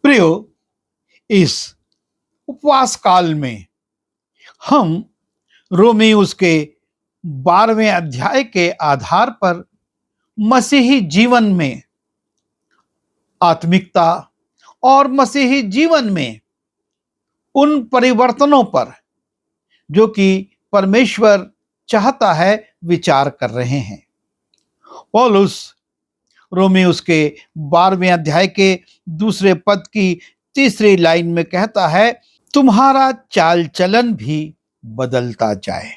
प्रियो, इस उपवास काल में हम रोमी उसके 12वें अध्याय के आधार पर मसीही जीवन में आत्मिकता और मसीही जीवन में उन परिवर्तनों पर जो कि परमेश्वर चाहता है विचार कर रहे हैं। पौलुस रोमी उसके 12वें अध्याय के दूसरे पद की तीसरी लाइन में कहता है, तुम्हारा चाल चलन भी बदलता जाए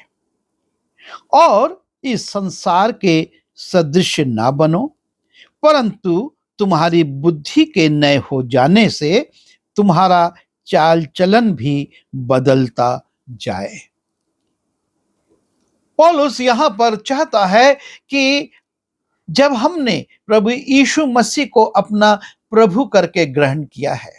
और इस संसार के सदृश ना बनो, परंतु तुम्हारी बुद्धि के नए हो जाने से तुम्हारा चाल चलन भी बदलता जाए। पौलुस यहां पर चाहता है कि जब हमने प्रभु यीशु मसीह को अपना प्रभु करके ग्रहण किया है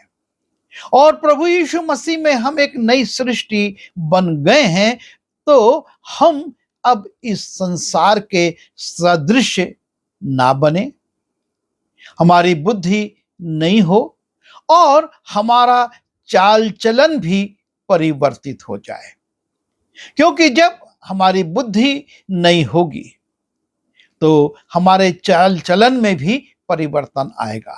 और प्रभु यीशु मसीह में हम एक नई सृष्टि बन गए हैं, तो हम अब इस संसार के सदृश ना बने, हमारी बुद्धि नहीं हो और हमारा चाल चलन भी परिवर्तित हो जाए। क्योंकि जब हमारी बुद्धि नहीं होगी तो हमारे चाल चलन में भी परिवर्तन आएगा,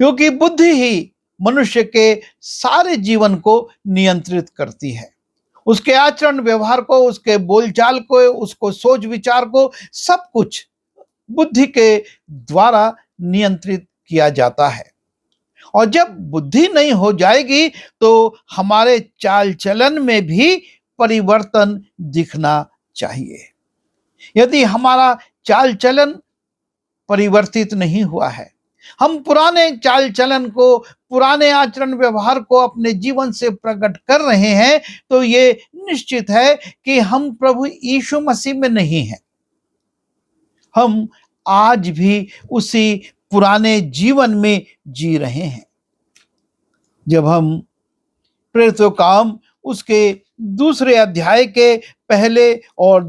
क्योंकि बुद्धि ही मनुष्य के सारे जीवन को नियंत्रित करती है, उसके आचरण व्यवहार को, उसके बोलचाल को, उसको सोच विचार को, सब कुछ बुद्धि के द्वारा नियंत्रित किया जाता है। और जब बुद्धि नहीं हो जाएगी तो हमारे चाल चलन में भी परिवर्तन दिखना चाहिए। यदि हमारा चाल चलन परिवर्तित नहीं हुआ है, हम पुराने चाल चलन को, पुराने आचरण व्यवहार को अपने जीवन से प्रकट कर रहे हैं, तो ये निश्चित है कि हम प्रभु यीशु मसीह में नहीं हैं। हम आज भी उसी पुराने जीवन में जी रहे हैं। जब हम प्रेरितों का काम उसके दूसरे अध्याय के पहले और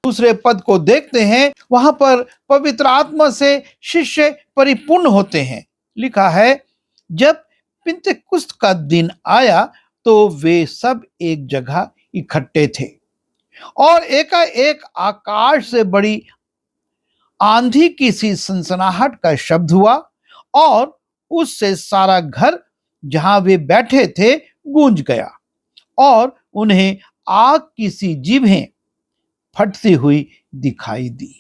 दूसरे पद को देखते हैं, वहां पर पवित्र आत्मा से शिष्य परिपूर्ण होते हैं। लिखा है, जब पिंतेकुस्त का दिन आया तो वे सब एक जगह इकट्ठे थे और एकाएक आकाश से बड़ी आंधी की सी सनसनाहट का शब्द हुआ और उससे सारा घर जहां वे बैठे थे गूंज गया और उन्हें आग की सी जीभें फटती हुई दिखाई दी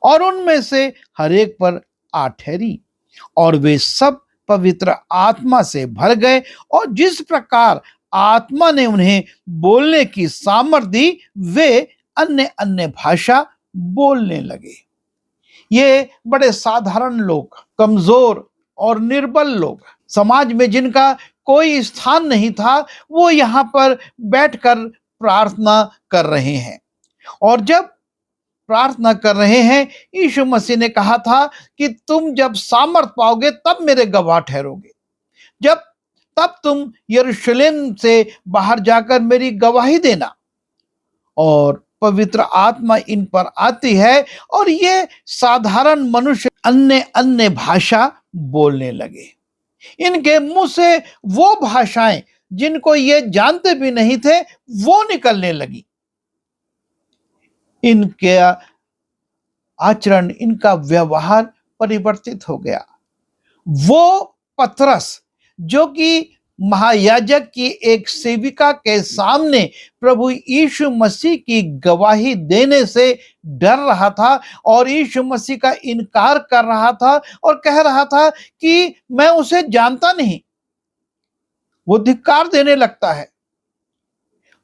और उनमें से हर एक पर आ ठहरी और वे सब पवित्र आत्मा से भर गए और जिस प्रकार आत्मा ने उन्हें बोलने की सामर्थ दी, वे अन्य अन्य भाषा बोलने लगे। ये बड़े साधारण लोग, कमजोर और निर्बल लोग, समाज में जिनका कोई स्थान नहीं था, वो यहाँ पर बैठकर प्रार्थना कर रहे हैं। और जब प्रार्थना कर रहे हैं, यीशु मसीह ने कहा था कि तुम जब सामर्थ पाओगे तब मेरे गवाह ठहरोगे, तब तुम यरूशलेम से बाहर जाकर मेरी गवाही देना। और पवित्र आत्मा इन पर आती है और ये साधारण मनुष्य अन्य अन्य भाषा बोलने लगे। इनके मुंह से वो भाषाएं जिनको ये जानते भी नहीं थे वो निकलने लगी। इनके आचरण, इनका व्यवहार परिवर्तित हो गया। वो पतरस जो कि महायाजक की एक सेविका के सामने प्रभु यीशु मसीह की गवाही देने से डर रहा था और यीशु मसीह का इनकार कर रहा था और कह रहा था कि मैं उसे जानता नहीं, वो धिक्कार देने लगता है।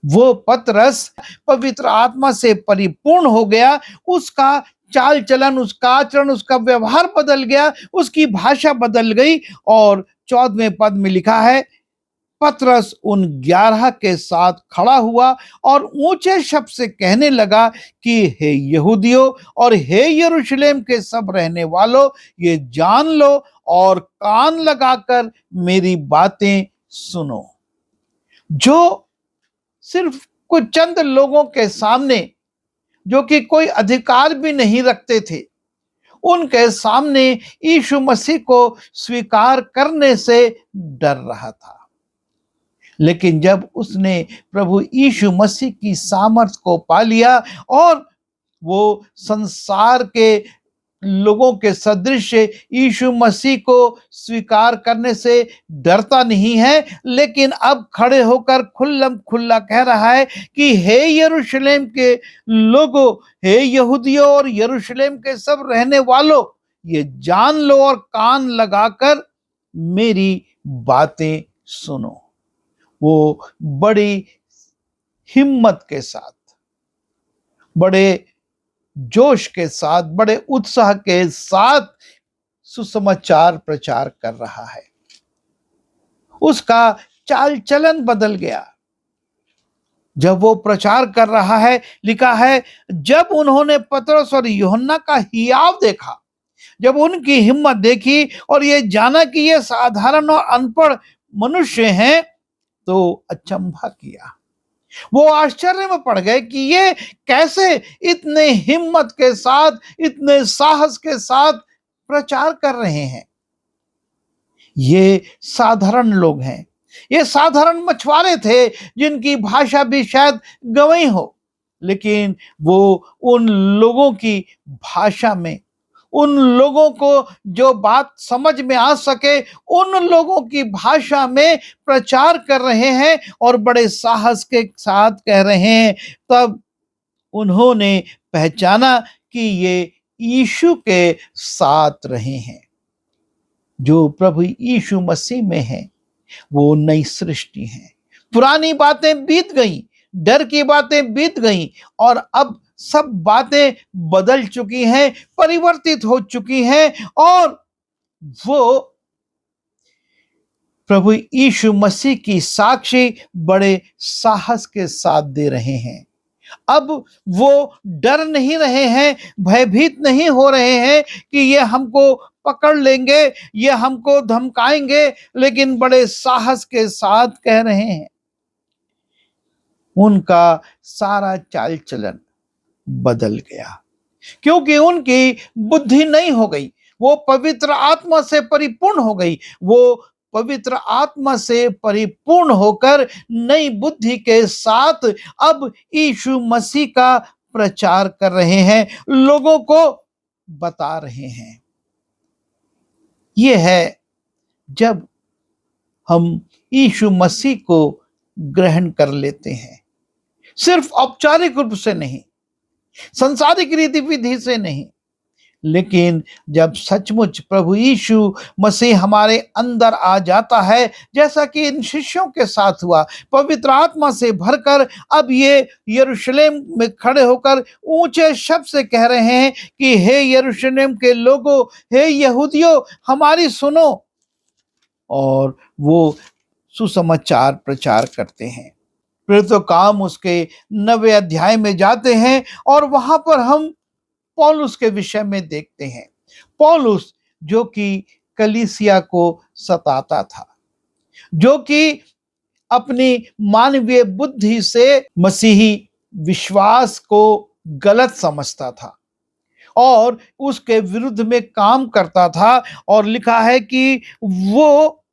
वो पतरस पवित्र आत्मा से परिपूर्ण हो गया, उसका चाल चलन, उसका आचरण, उसका व्यवहार बदल गया, उसकी भाषा बदल गई। और 14वें पद में लिखा है, पतरस उन 11 के साथ खड़ा हुआ और ऊंचे शब्द से कहने लगा कि हे यहूदियों और हे यरूशलेम के सब रहने वालों, ये जान लो और कान लगाकर मेरी बातें सुनो। जो सिर्फ कुछ चंद लोगों के सामने, जो कि कोई अधिकार भी नहीं रखते थे, उनके सामने यीशु मसीह को स्वीकार करने से डर रहा था। लेकिन जब उसने प्रभु यीशु मसीह की सामर्थ को पा लिया और वो संसार के लोगों के सदृश यीशु मसीह को स्वीकार करने से डरता नहीं है, लेकिन अब खड़े होकर खुल्लम खुल्ला कह रहा है कि हे यरूशलेम के लोगों, हे यहूदियों और यरूशलेम के सब रहने वालों, ये जान लो और कान लगाकर मेरी बातें सुनो। वो बड़ी हिम्मत के साथ, बड़े जोश के साथ, बड़े उत्साह के साथ सुसमाचार प्रचार कर रहा है। उसका चाल चलन बदल गया। जब वो प्रचार कर रहा है, लिखा है, जब उन्होंने पतरस और यूहन्ना का हियाव देखा, जब उनकी हिम्मत देखी और ये जाना कि ये साधारण और अनपढ़ मनुष्य हैं, तो अचंभा किया। वो आश्चर्य में पड़ गए कि ये कैसे इतने हिम्मत के साथ, इतने साहस के साथ प्रचार कर रहे हैं। ये साधारण लोग हैं, ये साधारण मछुआरे थे जिनकी भाषा भी शायद गंवई हो, लेकिन वो उन लोगों की भाषा में, उन लोगों को जो बात समझ में आ सके, उन लोगों की भाषा में प्रचार कर रहे हैं और बड़े साहस के साथ कह रहे हैं। तब उन्होंने पहचाना कि ये यीशु के साथ रहे हैं। जो प्रभु यीशु मसीह में है वो नई सृष्टि है। पुरानी बातें बीत गई, डर की बातें बीत गई और अब सब बातें बदल चुकी हैं, परिवर्तित हो चुकी हैं और वो प्रभु यीशु मसीह की साक्षी बड़े साहस के साथ दे रहे हैं। अब वो डर नहीं रहे हैं, भयभीत नहीं हो रहे हैं कि ये हमको पकड़ लेंगे, ये हमको धमकाएंगे, लेकिन बड़े साहस के साथ कह रहे हैं। उनका सारा चाल चलन बदल गया क्योंकि उनकी बुद्धि नई हो गई, वो पवित्र आत्मा से परिपूर्ण हो गई। वो पवित्र आत्मा से परिपूर्ण होकर नई बुद्धि के साथ अब यीशु मसीह का प्रचार कर रहे हैं, लोगों को बता रहे हैं। ये है जब हम यीशु मसीह को ग्रहण कर लेते हैं, सिर्फ औपचारिक रूप से नहीं, संसारिक रीति विधि से नहीं, लेकिन जब सचमुच प्रभु यीशु मसीह हमारे अंदर आ जाता है, जैसा कि इन शिष्यों के साथ हुआ, पवित्र आत्मा से भरकर अब ये यरूशलेम में खड़े होकर ऊंचे शब्द से कह रहे हैं कि हे यरूशलेम के लोगों, हे यहूदियों, हमारी सुनो। और वो सुसमाचार प्रचार करते हैं। फिर तो काम उसके 9वें अध्याय में जाते हैं और वहां पर हम पौलुस के विषय में देखते हैं। पौलुस जो कि कलीसिया को सताता था, जो कि अपनी मानवीय बुद्धि से मसीही विश्वास को गलत समझता था और उसके विरुद्ध में काम करता था। और लिखा है कि वो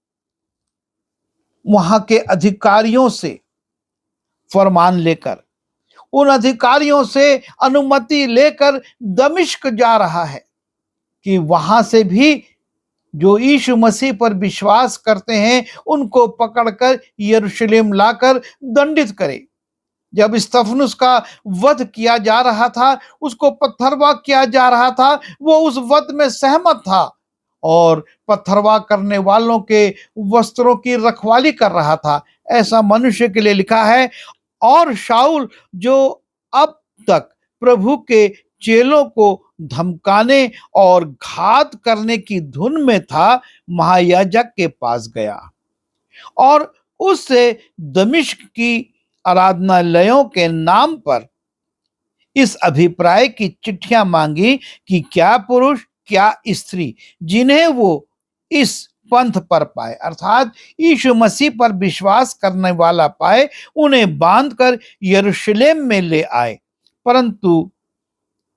वहां के अधिकारियों से फरमान लेकर, उन अधिकारियों से अनुमति लेकर दमिश्क जा रहा है कि वहां से भी जो यीशु मसीह पर विश्वास करते हैं उनको पकड़कर यरूशलेम लाकर दंडित करे। जब स्तफनुस का वध किया जा रहा था, उसको पत्थरवाह किया जा रहा था, वो उस वध में सहमत था और पत्थरवाह करने वालों के वस्त्रों की रखवाली कर रहा था। ऐसा मनुष्य के लिए लिखा है। और शाऊल जो अब तक प्रभु के चेलों को धमकाने और घात करने की धुन में था, महायाजक के पास गया और उससे दमिश्क की आराधनालयों के नाम पर इस अभिप्राय की चिट्ठियां मांगी कि क्या पुरुष क्या स्त्री जिन्हें वो इस पंथ पर पाए, अर्थात यीशु मसीह पर विश्वास करने वाला पाए, उन्हें बांधकर यरूशलेम में ले आए। परंतु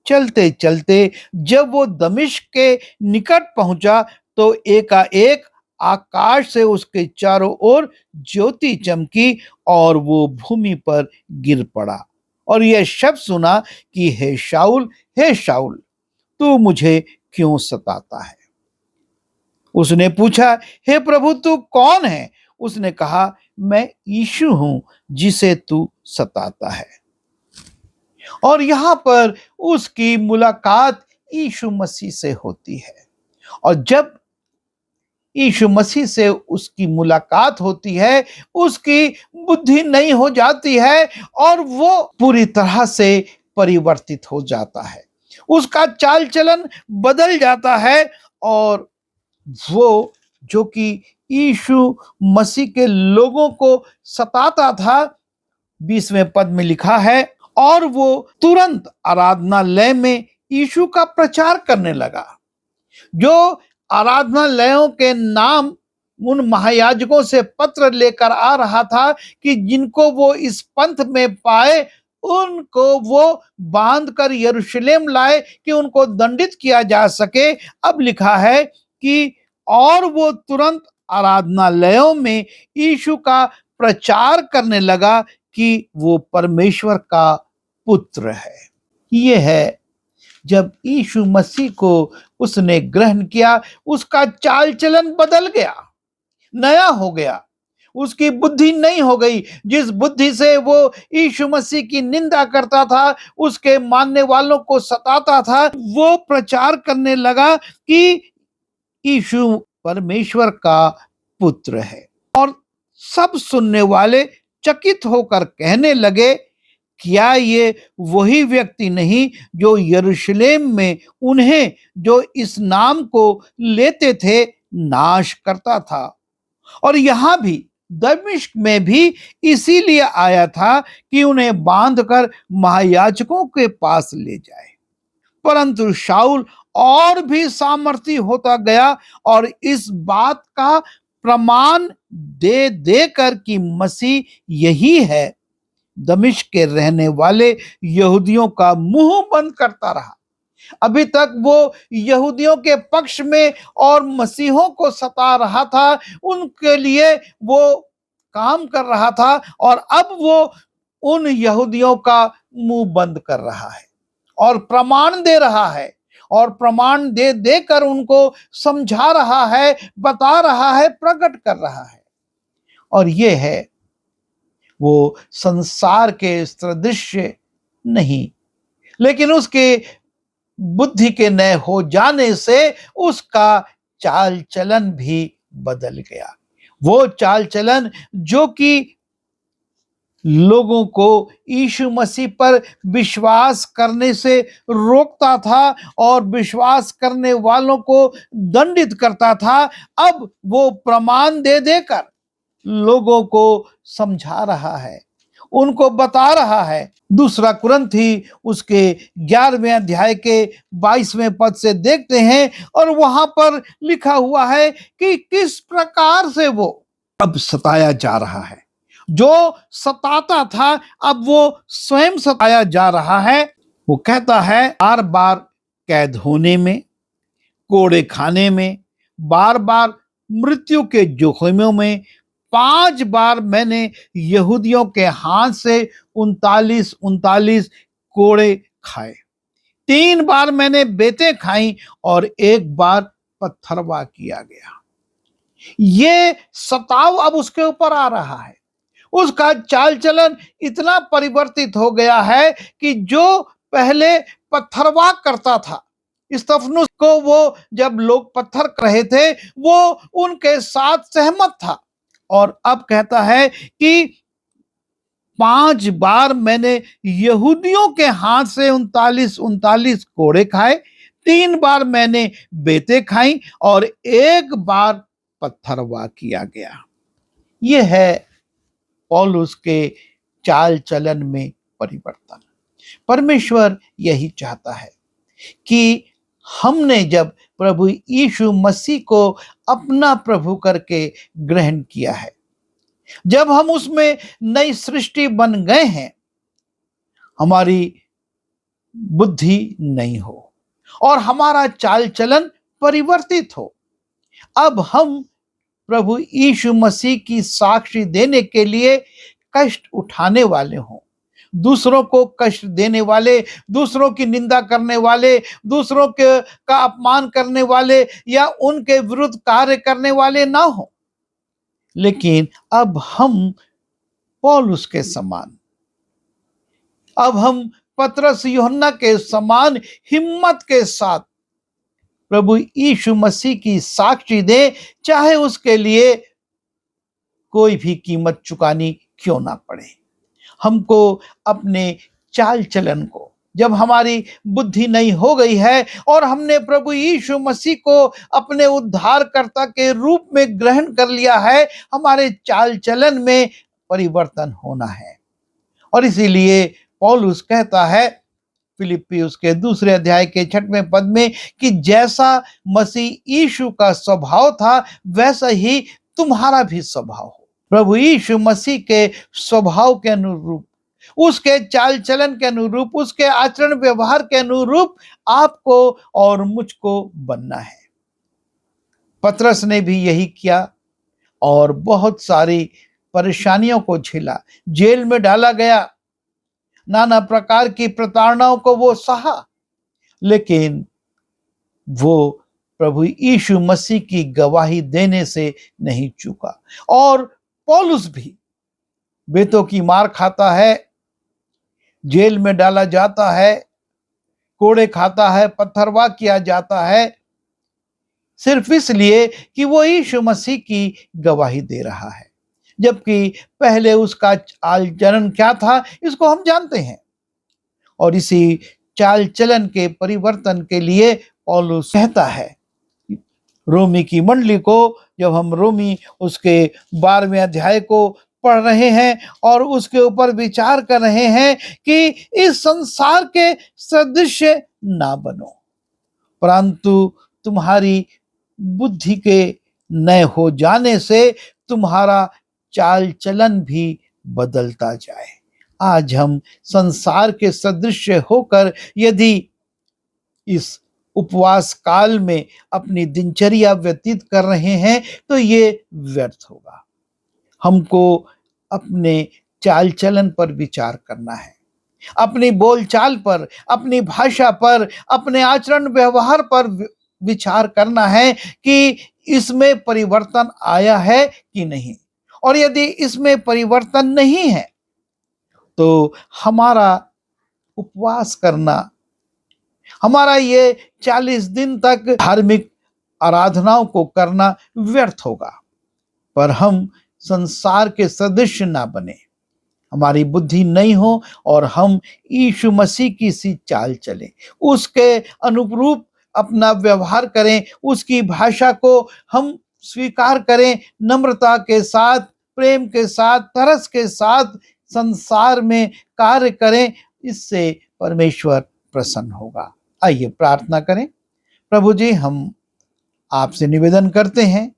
चलते चलते जब वो दमिश्क के निकट पहुंचा तो एकाएक आकाश से उसके चारों ओर ज्योति चमकी और वो भूमि पर गिर पड़ा और यह शब्द सुना कि हे शाऊल, तू मुझे क्यों सताता है? उसने पूछा, हे प्रभु, तू कौन है? उसने कहा, मैं यीशु हूं जिसे तू सताता है। और यहां पर उसकी मुलाकात यीशु मसीह से होती है। और जब यीशु मसीह से उसकी मुलाकात होती है, उसकी बुद्धि नई हो जाती है और वो पूरी तरह से परिवर्तित हो जाता है। उसका चाल चलन बदल जाता है और वो जो कि यीशु मसीह के लोगों को सताता था, 20वें पद में लिखा है, और वो तुरंत आराधनालय में यीशु का प्रचार करने लगा। जो आराधनालयों के नाम उन महायाजकों से पत्र लेकर आ रहा था कि जिनको वो इस पंथ में पाए उनको वो बांध कर यरूशलेम लाए कि उनको दंडित किया जा सके। अब लिखा है कि और वो तुरंत आराधनालयों में यीशु का प्रचार करने लगा कि वो परमेश्वर का पुत्र है। ये है जब यीशु मसीह को उसने ग्रहण किया, उसका चाल चलन बदल गया, नया हो गया। उसकी बुद्धि नहीं हो गई। जिस बुद्धि से वो यीशु मसीह की निंदा करता था, उसके मानने वालों को सताता था, वो प्रचार करने लगा कि यीशु परमेश्वर का पुत्र है। और सब सुनने वाले चकित होकर कहने लगे, क्या ये वही व्यक्ति नहीं जो यरूशलेम में उन्हें जो इस नाम को लेते थे नाश करता था? और यहां भी दमिश्क में भी इसीलिए आया था कि उन्हें बांधकर महायाजकों के पास ले जाए। परंतु शाऊल और भी सामर्थी होता गया और इस बात का प्रमाण दे देकर कि मसीह यही है, दमिश्क के रहने वाले यहूदियों का मुंह बंद करता रहा। अभी तक वो यहूदियों के पक्ष में और मसीहों को सता रहा था, उनके लिए वो काम कर रहा था और अब वो उन यहूदियों का मुंह बंद कर रहा है और प्रमाण दे रहा है और प्रमाण दे देकर उनको समझा रहा है, बता रहा है, प्रकट कर रहा है। और ये है वो संसार के सदृश्य नहीं, लेकिन उसके बुद्धि के नए हो जाने से उसका चाल चलन भी बदल गया। वो चाल चलन जो कि लोगों को यीशु मसीह पर विश्वास करने से रोकता था और विश्वास करने वालों को दंडित करता था, अब वो प्रमाण दे देकर लोगों को समझा रहा है, उनको बता रहा है। दूसरा कुरिन्थी उसके 11वें अध्याय के 22वें पद से देखते हैं और वहां पर लिखा हुआ है कि किस प्रकार से वो अब सताया जा रहा है। जो सताता था अब वो स्वयं सताया जा रहा है। वो कहता है, बार बार कैद होने में, कोड़े खाने में, बार बार मृत्यु के जोखिमों में, 5 बार मैंने यहूदियों के हाथ से 39 कोड़े खाए, 3 बार मैंने बेतें खाई और 1 बार पत्थरवा किया गया। ये सताव अब उसके ऊपर आ रहा है। उसका चाल चलन इतना परिवर्तित हो गया है कि जो पहले पत्थरवा करता था, स्तिफनुस को वो जब लोग पत्थर कर रहे थे वो उनके साथ सहमत था, और अब कहता है कि 5 बार मैंने यहूदियों के हाथ से 39 कोड़े खाए, 3 बार मैंने बेतें खाई और 1 बार पत्थरवा किया गया। यह है पौलुस के चाल चलन में परिवर्तन। परमेश्वर यही चाहता है कि हमने जब प्रभु यीशु मसीह को अपना प्रभु करके ग्रहण किया है, जब हम उसमें नई सृष्टि बन गए हैं, हमारी बुद्धि नहीं हो और हमारा चाल चलन परिवर्तित हो। अब हम प्रभु यीशु मसीह की साक्षी देने के लिए कष्ट उठाने वाले हों, दूसरों को कष्ट देने वाले, दूसरों की निंदा करने वाले, दूसरों के का अपमान करने वाले या उनके विरुद्ध कार्य करने वाले ना हो, लेकिन अब हम पौलुस के समान, अब हम पतरस यूहन्ना के समान हिम्मत के साथ प्रभु यीशु मसीह की साक्षी दें, चाहे उसके लिए कोई भी कीमत चुकानी क्यों ना पड़े। हमको अपने चाल चलन को, जब हमारी बुद्धि नहीं हो गई है और हमने प्रभु यीशु मसीह को अपने उद्धारकर्ता के रूप में ग्रहण कर लिया है, हमारे चाल चलन में परिवर्तन होना है। और इसीलिए पौलुस कहता है फिलिप्पी उसके 2 अध्याय के 6वें पद में कि जैसा मसीह यीशु का स्वभाव था वैसा ही तुम्हारा भी स्वभाव हो। प्रभु यीशु मसीह के स्वभाव के अनुरूप, उसके चाल चलन के अनुरूप, उसके आचरण व्यवहार के अनुरूप आपको और मुझको बनना है। पतरस ने भी यही किया और बहुत सारी परेशानियों को झेला, जेल में डाला गया, नाना प्रकार की प्रताड़नाओं को वो सहा, लेकिन वो प्रभु यीशु मसीह की गवाही देने से नहीं चूका। और पौलुस भी बेतों की मार खाता है, जेल में डाला जाता है, कोड़े खाता है, पत्थरवाह किया जाता है, सिर्फ इसलिए कि वो यीशु मसीह की गवाही दे रहा है, जबकि पहले उसका चाल चलन क्या था इसको हम जानते हैं। और इसी चाल चलन के परिवर्तन के लिए पौलुस कहता है रोमी की मंडली को, जब हम रोमी उसके 12वें अध्याय को पढ़ रहे हैं और उसके ऊपर विचार कर रहे हैं कि इस संसार के सदृश ना बनो, परंतु तुम्हारी बुद्धि के नए हो जाने से तुम्हारा चाल चलन भी बदलता जाए। आज हम संसार के सदृश होकर यदि इस उपवास काल में अपनी दिनचर्या व्यतीत कर रहे हैं तो ये व्यर्थ होगा। हमको अपने चाल चलन पर विचार करना है, अपनी बोलचाल पर, अपनी भाषा पर, अपने आचरण व्यवहार पर विचार करना है कि इसमें परिवर्तन आया है कि नहीं। और यदि इसमें परिवर्तन नहीं है तो हमारा उपवास करना, हमारा ये 40 दिन तक धार्मिक आराधनाओं को करना व्यर्थ होगा। पर हम संसार के सदृश ना बने, हमारी बुद्धि नहीं हो और हम यीशु मसीह की सी चाल चलें, उसके अनुरूप अपना व्यवहार करें, उसकी भाषा को हम स्वीकार करें, नम्रता के साथ, प्रेम के साथ, तरस के साथ संसार में कार्य करें, इससे परमेश्वर प्रसन्न होगा। आइए प्रार्थना करें। प्रभु जी, हम आपसे निवेदन करते हैं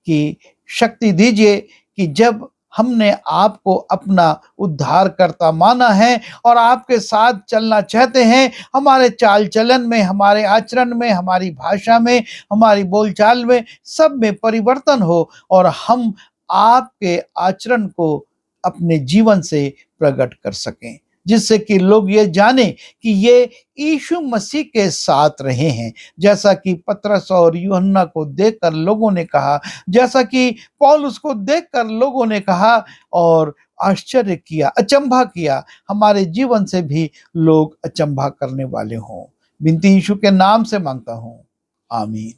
कि शक्ति दीजिए कि जब हमने आपको अपना उद्धारकर्ता माना है और आपके साथ चलना चाहते हैं, हमारे चाल चलन में, हमारे आचरण में, हमारी भाषा में, हमारी बोलचाल में, सब में परिवर्तन हो और हम आपके आचरण को अपने जीवन से प्रकट कर सकें, जिससे कि लोग ये जाने कि ये यीशु मसीह के साथ रहे हैं। जैसा कि पतरस और यूहन्ना को देखकर लोगों ने कहा, जैसा कि पौलुस को देखकर लोगों ने कहा और आश्चर्य किया, अचंभा किया, हमारे जीवन से भी लोग अचंभा करने वाले हों। विनती यीशु के नाम से मांगता हूँ, आमीन।